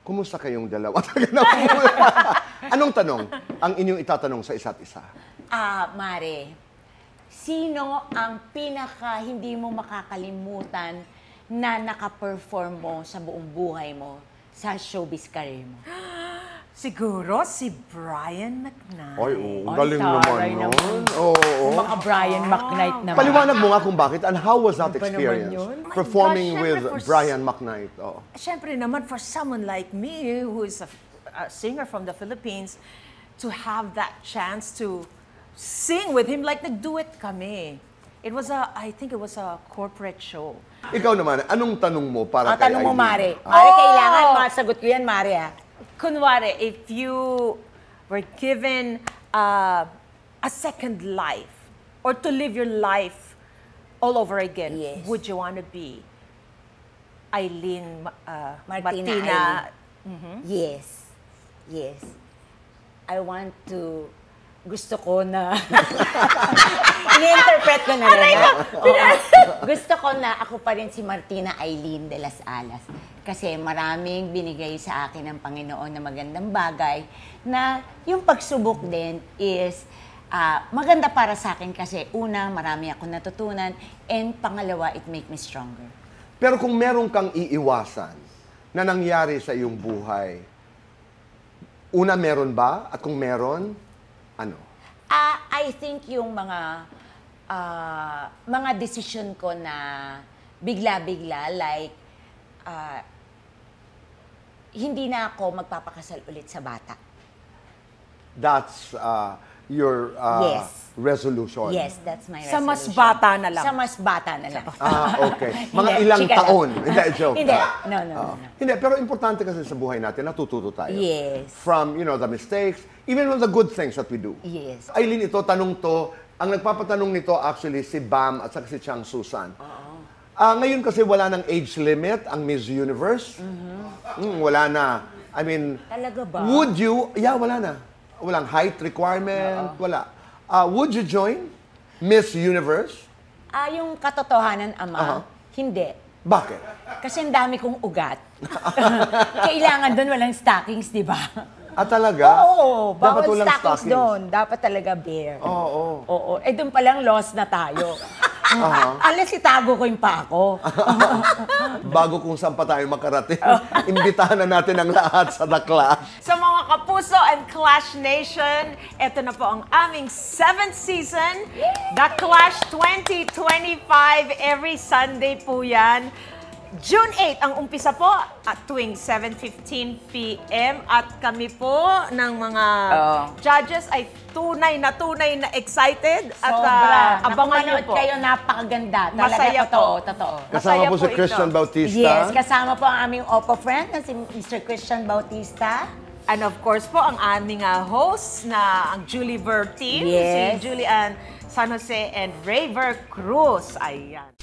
kumusta kayong dalawa? Anong tanong ang inyong itatanong sa isa't isa? Mare, sino ang pinaka hindi mo makakalimutan na naka-perform mo sa buong buhay mo sa showbiz career mo? Siguro si Brian McKnight. Ay, galing naman nun. Oo. Mga Brian McKnight naman. Paliwanag mo nga kung bakit and how was that experience? Performing with Brian McKnight. Siyempre naman, for someone like me, who is a singer from the Philippines, to have that chance to sing with him, like nag-duet kami. It was I think it was a corporate show. Ikaw naman, anong tanong mo para kay Tanong mo, Aileen? Mare. Mare, kailangan masagot ko yan, Mare, ha? Kunwari, if you were given a second life or to live your life all over again, would you want to be Aileen Martina? Yes. I want to... Gusto ko na... Ini-interpret ko na rin. Gusto ko na ako pa rin si Martina Aileen de las Alas. Kasi maraming binigay sa akin ng Panginoon na magandang bagay na yung pagsubok din is maganda para sa akin kasi una, marami ako natutunan and pangalawa, it make me stronger. Pero kung meron kang iiwasan na nangyari sa iyong buhay, una, meron ba? At kung meron, ano? I think yung mga decision ko na bigla-bigla, like, hindi na ako magpapakasal ulit sa bata. That's your resolution? Yes, that's my resolution. Sa mas bata na lang? Sa mas bata na lang. Okay. Mga ilang taon. Hindi, joke. Hindi, no. Hindi, pero importante kasi sa buhay natin, natututo tayo. Yes. From, the mistakes, even from the good things that we do. Yes. Aileen, tanong to, ang nagpapatanong nito actually si Bam at saka si Chang Susan. Ngayon kasi wala ng age limit ang Miss Universe. Wala na. I mean, talaga ba? Would you, wala na. Walang height requirement, wala. Would you join Miss Universe? Yung katotohanan, Ama, hindi. Bakit? Kasi ang dami kong ugat. Kailangan doon walang stockings, di ba? Talaga? Oo, Dapat bawal walang stockings doon. Dapat talaga bare. Oo. Doon palang lost na tayo. Unless itago ko yung pako. Bago kung saan pa tayo makarating, imbitahan na natin ang lahat sa The Clash. Sa mga Kapuso and Clash Nation, ito na po ang aming 7th season, The Clash 2025. Every Sunday po yan. June 8 ang umpisa po at tuwing 7:15 p.m. At kami po ng mga judges ay tunay na excited. Sobra. At abangan niyo po. Kayo, napakaganda. Talaga, Masaya totoo. Kasama po si Christian Bautista. Yes, kasama po ang aming Oppo friend na si Mr. Christian Bautista. And of course po, ang aming host na ang Julie Ver team, Yes. si Julian San Jose and Raver Cruz. Ayan.